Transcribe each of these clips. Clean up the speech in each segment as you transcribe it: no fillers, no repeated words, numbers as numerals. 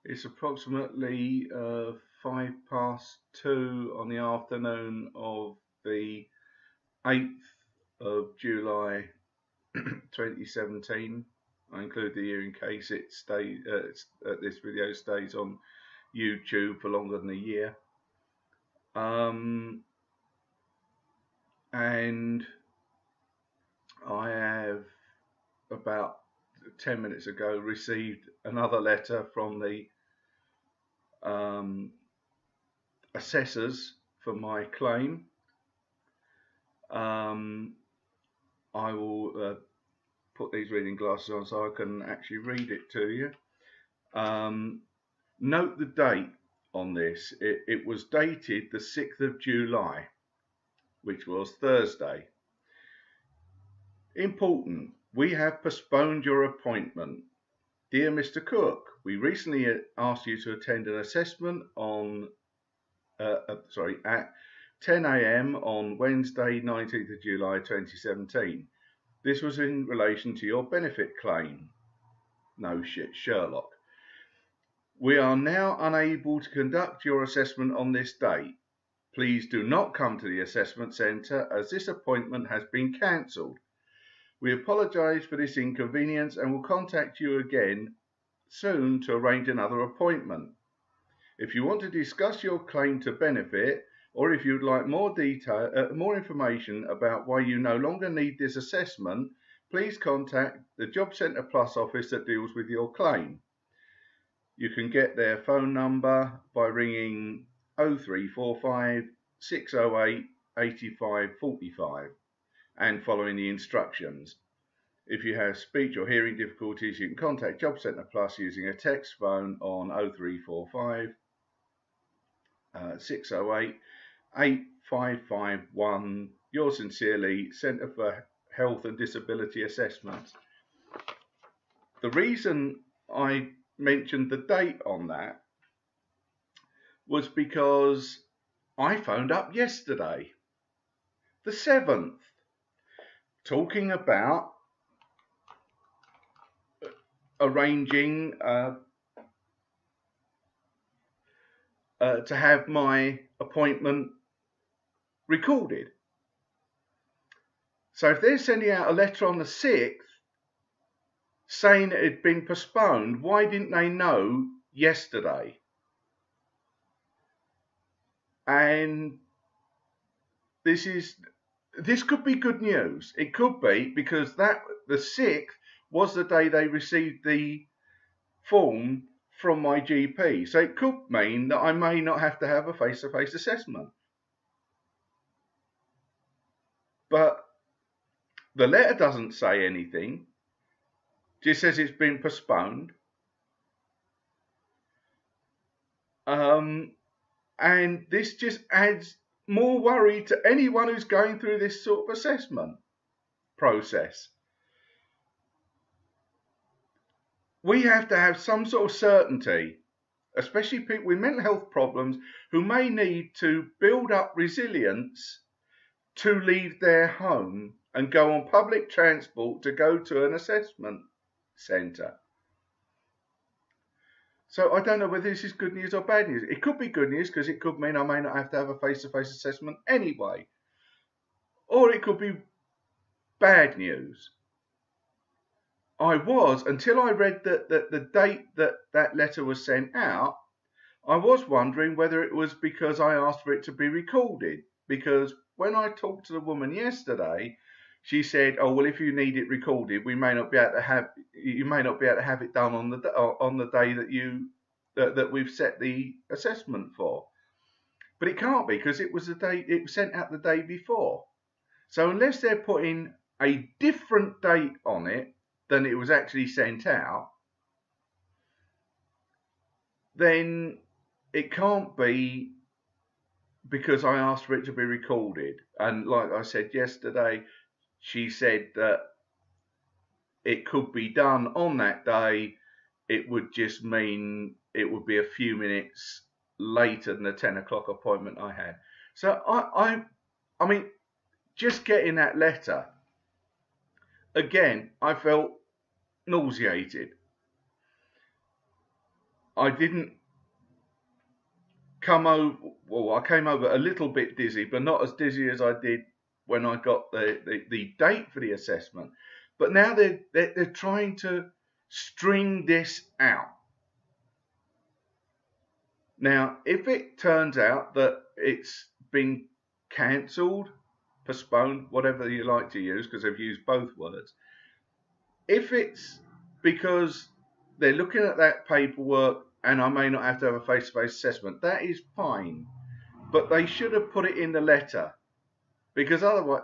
It's approximately 2:05 on the afternoon of the 8th of July 2017. I include the year in case this video stays on YouTube for longer than a year. And I have about 10 minutes ago received another letter from the assessors for my claim. I will put these reading glasses on so I can actually read it to you. Note the date on this. It was dated the 6th of July, which was Thursday. Important. We have postponed your appointment. Dear Mr. Cook, we recently asked you to attend an assessment at 10 a.m. on Wednesday, 19th of July 2017. This was in relation to your benefit claim. No shit, Sherlock. We are now unable to conduct your assessment on this date. Please do not come to the assessment centre as this appointment has been cancelled. We apologise for this inconvenience and will contact you again soon to arrange another appointment. If you want to discuss your claim to benefit, or if you'd like more information about why you no longer need this assessment, please contact the Job Centre Plus office that deals with your claim. You can get their phone number by ringing 0345 608 8545 and following the instructions. If you have speech or hearing difficulties, you can contact Job Centre Plus using a text phone on 0345 608 8551. Yours sincerely, Centre for Health and Disability Assessments. The reason I mentioned the date on that was because I phoned up yesterday, the 7th, talking about arranging to have my appointment recorded. So if they're sending out a letter on the 6th saying it had been postponed, why didn't they know yesterday? And this could be good news. It could be, because the 6th was the day they received the form from my GP. So it could mean that I may not have to have a face-to-face assessment. But the letter doesn't say anything. Just says it's been postponed. And this just adds more worry to anyone who's going through this sort of assessment process. We have to have some sort of certainty, especially people with mental health problems who may need to build up resilience to leave their home and go on public transport to go to an assessment centre. So I don't know whether this is good news or bad news. It could be good news because it could mean I may not have to have a face-to-face assessment anyway. Or it could be bad news. I was, until I read the date that letter was sent out, I was wondering whether it was because I asked for it to be recorded. Because when I talked to the woman yesterday, she said, "Oh well, if you need it recorded, you may not be able to have it done on the day that we've set the assessment for." But it can't be, because it was sent out the day before. So unless they're putting a different date on it than it was actually sent out, then it can't be because I asked for it to be recorded. And like I said yesterday, she said that it could be done on that day. It would just mean it would be a few minutes later than the 10 o'clock appointment I had. So I mean, just getting that letter, again, I felt nauseated. I didn't come over, well, I came over a little bit dizzy, but not as dizzy as I did when I got the date for the assessment. But now they're trying to string this out. Now, if it turns out that it's been cancelled, postponed, whatever you like to use, because they've used both words, if it's because they're looking at that paperwork and I may not have to have a face-to-face assessment, that is fine. But they should have put it in the letter, because otherwise,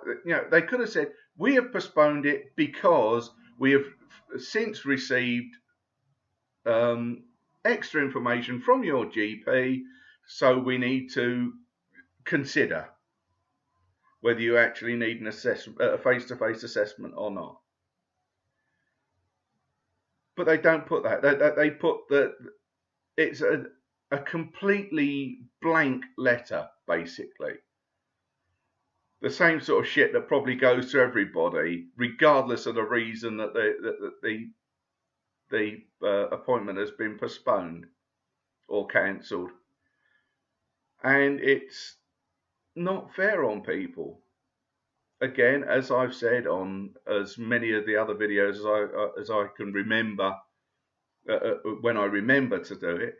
they could have said, we have postponed it because we have since received extra information from your GP, so we need to consider whether you actually need an a face-to-face assessment or not. But they don't put that. They put that it's a completely blank letter, basically. The same sort of shit that probably goes to everybody, regardless of the reason that the appointment has been postponed or cancelled. And it's not fair on people. Again, as I've said on as many of the other videos as I can remember, when I remember to do it,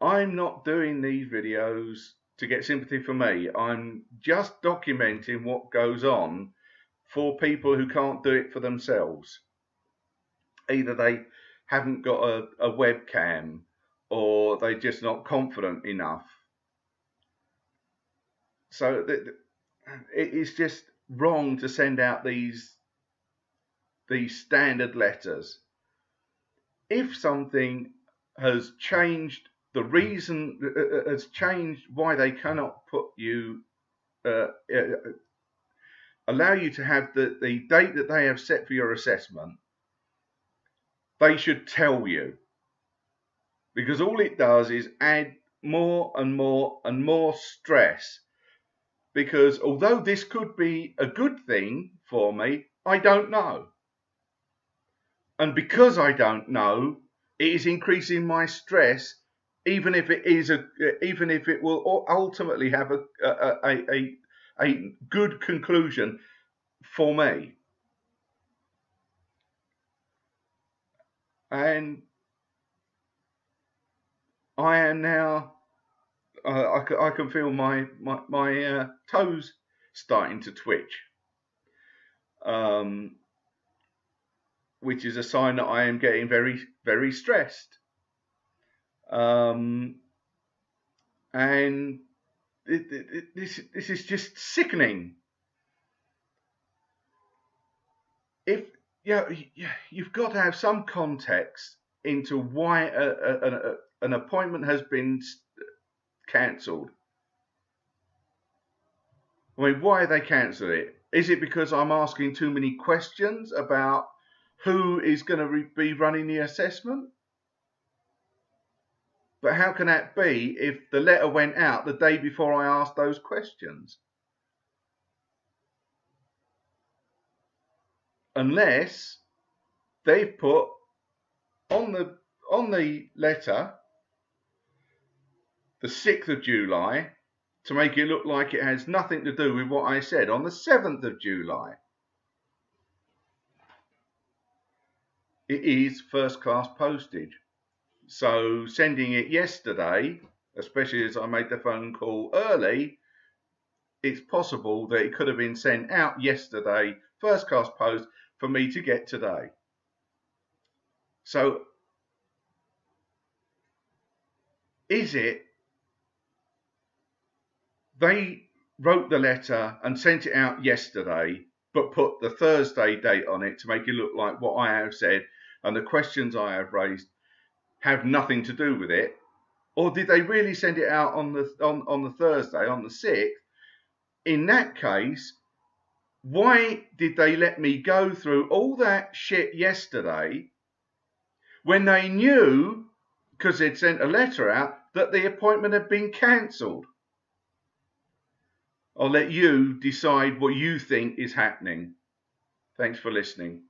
I'm not doing these videos to get sympathy for me. I'm just documenting what goes on for people who can't do it for themselves. Either they haven't got a webcam, or they're just not confident enough. So it is just wrong to send out these standard letters. If something has changed, the reason has changed why they cannot put you, allow you to have the date that they have set for your assessment, they should tell you. Because all it does is add more and more and more stress. Because although this could be a good thing for me, I don't know. And because I don't know, it is increasing my stress, even if it will ultimately have a good conclusion for me. And I am now, I can feel my toes starting to twitch, which is a sign that I am getting very, very stressed. And this is just sickening. If you've got to have some context into why an appointment has been cancelled. I mean, why they cancelled it? Is it because I'm asking too many questions about who is going to be running the assessment? But how can that be if the letter went out the day before I asked those questions? Unless they've put on the letter the 6th of July to make it look like it has nothing to do with what I said on the 7th of July. It is first class postage. So sending it yesterday, especially as I made the phone call early, it's possible that it could have been sent out yesterday, first class post, for me to get today. So is it they wrote the letter and sent it out yesterday, but put the Thursday date on it to make it look like what I have said and the questions I have raised have nothing to do with it? Or did they really send it out on the Thursday, on the 6th? In that case, why did they let me go through all that shit yesterday when they knew, because they'd sent a letter out, that the appointment had been cancelled? I'll let you decide what you think is happening. Thanks for listening.